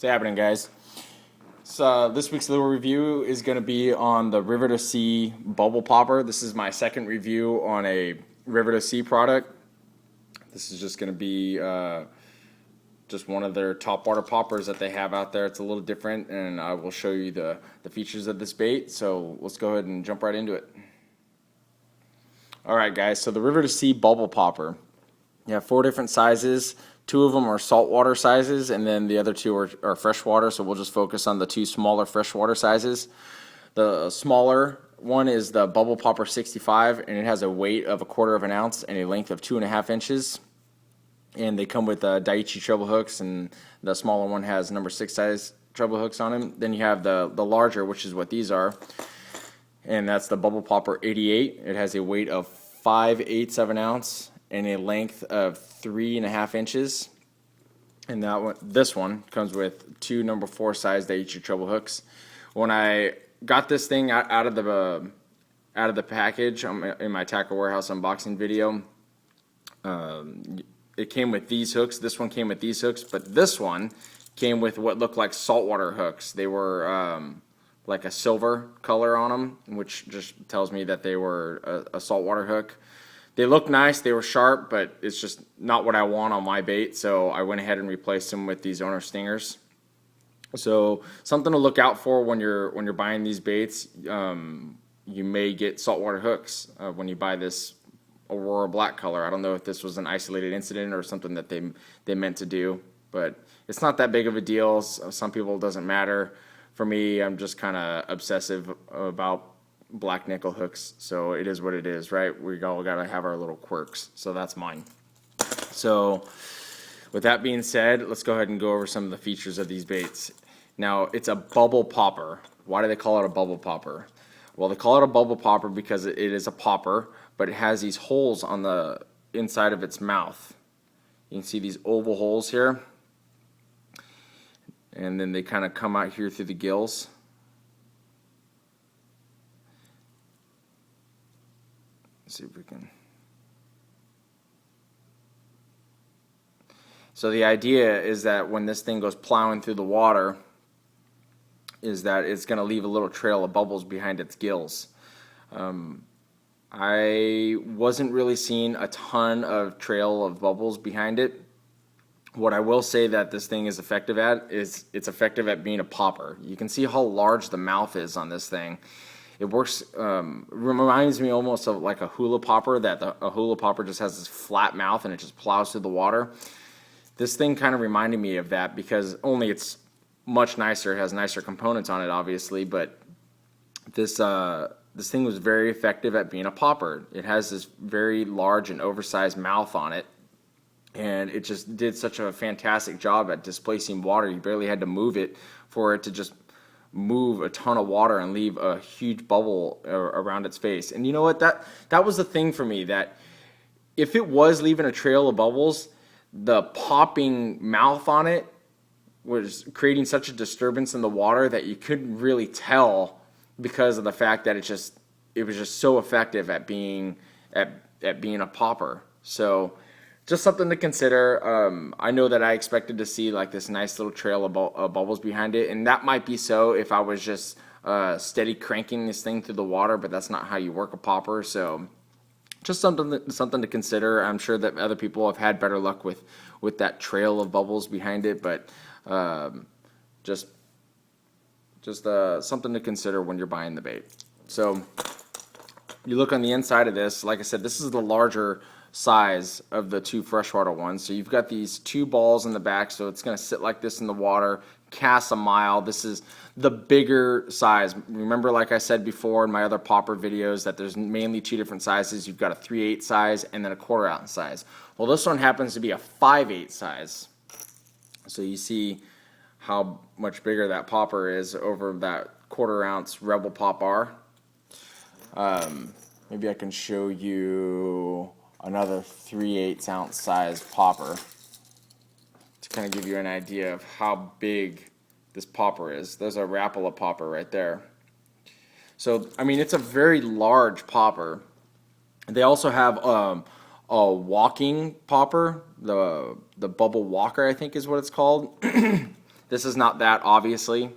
What's happening, guys? So this week's little review is going to be on the River2Sea Bubble Popper. This is my second review on a River2Sea product. This is just going to be just one of their top water poppers that they have out there. It's a little different, and I will show you the features of this bait. So let's go ahead and jump right into it. All right, guys. So the River2Sea Bubble Popper. You have 4 different sizes. 2 of them are saltwater sizes, and then the other 2 are freshwater, so we'll just focus on the 2 smaller freshwater sizes. The smaller one is the Bubble Popper 65, and it has a weight of 1/4 of an ounce and a length of 2.5 inches. And they come with Daiichi treble hooks, and the smaller one has number 6 size treble hooks on them. Then you have the larger, which is what these are, and that's the Bubble Popper 88. It has a weight of 5/8 of an ounce and a length of 3.5 inches. And this one comes with 2 number 4 size Daiichi treble hooks. When I got this thing out of the package in my Tackle Warehouse unboxing video, it came with these hooks. This one came with these hooks, but this one came with what looked like saltwater hooks. They were like a silver color on them, which just tells me that they were a saltwater hook. They look nice, they were sharp, but it's just not what I want on my bait, so I went ahead and replaced them with these owner stingers. So something to look out for when you're buying these baits. You may get saltwater hooks when you buy this Aurora black color. I don't know if this was an isolated incident or something that they meant to do, but it's not that big of a deal. Some people it doesn't matter. For me, I'm just kind of obsessive about black nickel hooks, so it is what it is, right? We all gotta have our little quirks, so that's mine. So with that being said, let's go ahead and go over some of the features of these baits. Now, it's a bubble popper. Why do they call it a bubble popper? Well, they call it a bubble popper because it is a popper, but it has these holes on the inside of its mouth. You can see these oval holes here, and then they kind of come out here through the gills. See if we can. So the idea is that when this thing goes plowing through the water, is that it's going to leave a little trail of bubbles behind its gills. I wasn't really seeing a ton of trail of bubbles behind it. What I will say that this thing is effective at is it's effective at being a popper. You can see how large the mouth is on this thing. It works, reminds me almost of like a hula popper, that a hula popper just has this flat mouth and it just plows through the water. This thing kind of reminded me of that, because only it's much nicer, it has nicer components on it obviously, but this thing was very effective at being a popper. It has this very large and oversized mouth on it, and it just did such a fantastic job at displacing water. You barely had to move it for it to just move a ton of water and leave a huge bubble around its face. And you know what, that was the thing for me, that if it was leaving a trail of bubbles, the popping mouth on it was creating such a disturbance in the water that you couldn't really tell, because of the fact that it was just so effective at being a popper. So just something to consider. I know that I expected to see like this nice little trail of bubbles behind it, and that might be so if I was just steady cranking this thing through the water, but that's not how you work a popper. So just something to consider. I'm sure that other people have had better luck with that trail of bubbles behind it, but just something to consider when you're buying the bait. So you look on the inside of this. Like I said, this is the larger size of the 2 freshwater ones. So you've got these 2 balls in the back, so it's going to sit like this in the water, cast a mile. This is the bigger size. Remember, like I said before in my other popper videos, that there's mainly 2 different sizes. You've got a 3/8 size and then a 1/4 ounce size. Well, this one happens to be a 5/8 size. So you see how much bigger that popper is over that 1/4 ounce Rebel Pop R. Maybe I can show you another 3/8 ounce size popper to kind of give you an idea of how big this popper is. There's a Rapala popper right there. So I mean, it's a very large popper. They also have a walking popper, the bubble walker, I think is what it's called. This is not that, obviously.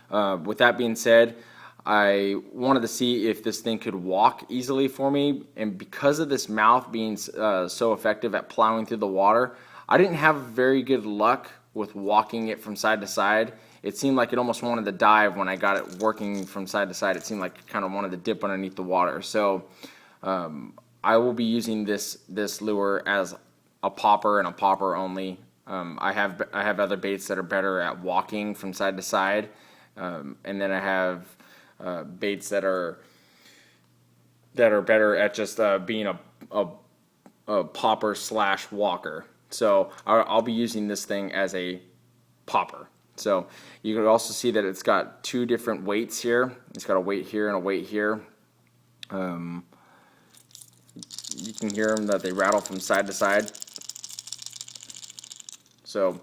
With that being said, I wanted to see if this thing could walk easily for me, and because of this mouth being so effective at plowing through the water, I didn't have very good luck with walking it from side to side. It seemed like it almost wanted to dive when I got it working from side to side. It seemed like it kind of wanted to dip underneath the water. So I will be using this lure as a popper and a popper only. I have other baits that are better at walking from side to side, and then I have baits that are better at just being a popper / walker. So I'll be using this thing as a popper. So you can also see that it's got two different weights here. It's got a weight here and a weight here. You can hear them that they rattle from side to side. So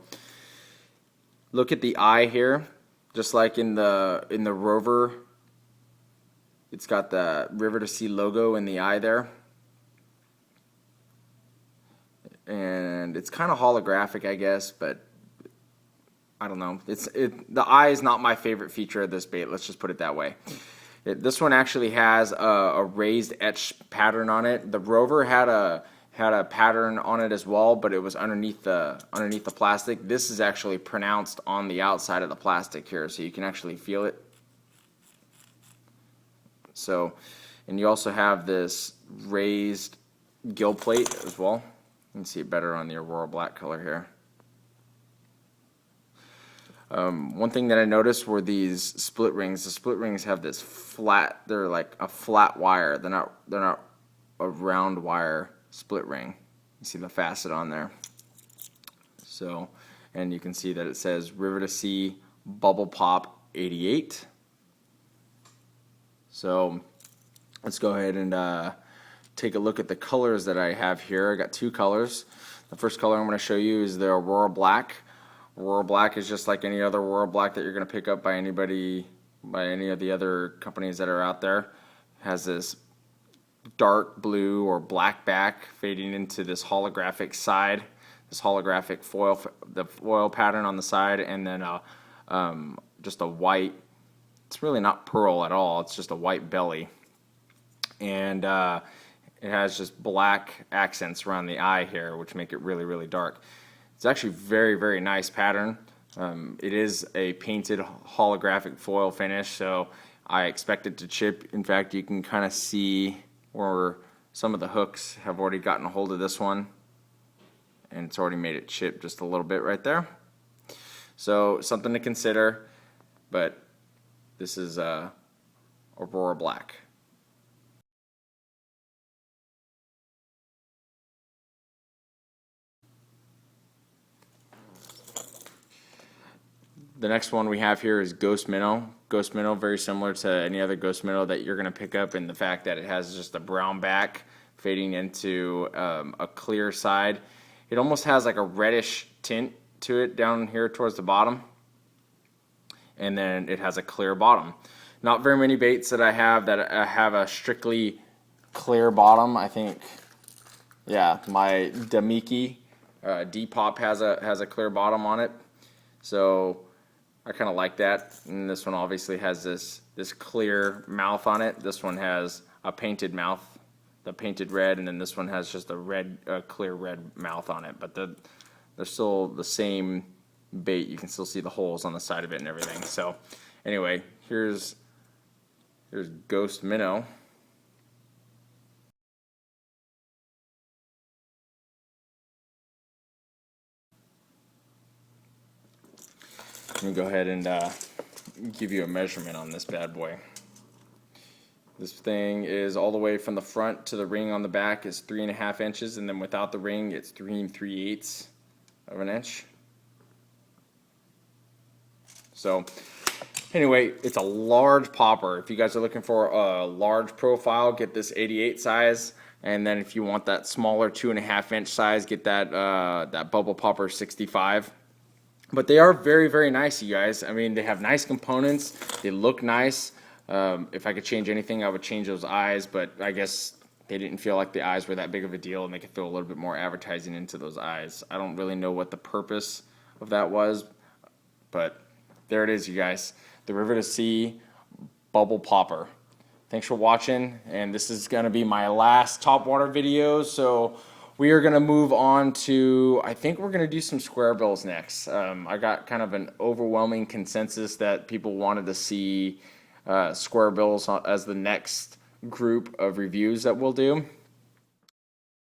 look at the eye here, just like in the Rover. It's got the River2Sea logo in the eye there. And it's kind of holographic, I guess, but I don't know. The eye is not my favorite feature of this bait. Let's just put it that way. This one actually has a raised etch pattern on it. The Rover had a pattern on it as well, but it was underneath the plastic. This is actually pronounced on the outside of the plastic here, so you can actually feel it. So, and you also have this raised gill plate as well. You can see it better on the Aurora Black color here. One thing that I noticed were these split rings. The split rings have this flat, they're like a flat wire. They're not a round wire split ring. You see the facet on there. So, and you can see that it says River2Sea Bubble Pop 88. So let's go ahead and take a look at the colors that I have here. I got two colors. The first color I'm going to show you is the Aurora Black. Aurora Black is just like any other Aurora Black that you're going to pick up by any of the other companies that are out there. It has this dark blue or black back fading into this holographic side, this holographic foil pattern on the side, and then just a white. It's really not pearl at all. It's just a white belly, and it has just black accents around the eye here, which make it really, really dark. It's actually very, very nice pattern. It is a painted holographic foil finish, so I expect it to chip. In fact, you can kind of see where some of the hooks have already gotten a hold of this one, and it's already made it chip just a little bit right there. So something to consider, but this is Aurora Black. The next one we have here is Ghost Minnow. Ghost Minnow, very similar to any other Ghost Minnow that you're going to pick up in the fact that it has just a brown back fading into a clear side. It almost has like a reddish tint to it down here towards the bottom. And then it has a clear bottom. Not very many baits that I have a strictly clear bottom. I think, yeah, my Damiki Depop has a clear bottom on it. So I kind of like that. And this one obviously has this clear mouth on it. This one has a painted mouth, the painted red, and then this one has just a clear red mouth on it. But they're still the same bait. You can still see the holes on the side of it and everything. So anyway, here's Ghost Minnow. Let me go ahead and give you a measurement on this bad boy. This thing is all the way from the front to the ring on the back is 3.5 inches, and then without the ring it's 3 3/8 of an inch. So anyway, it's a large popper. If you guys are looking for a large profile, get this 88 size. And then if you want that smaller 2.5 inch size, get that Bubble Popper 65. But they are very, very nice, you guys. I mean, they have nice components. They look nice. If I could change anything, I would change those eyes. But I guess they didn't feel like the eyes were that big of a deal, and they could throw a little bit more advertising into those eyes. I don't really know what the purpose of that was. But there it is, you guys. The River2Sea Bubble Popper. Thanks for watching, and this is going to be my last topwater video, so we are going to move on to, I think we're going to do some square bills next. I got kind of an overwhelming consensus that people wanted to see square bills as the next group of reviews that we'll do.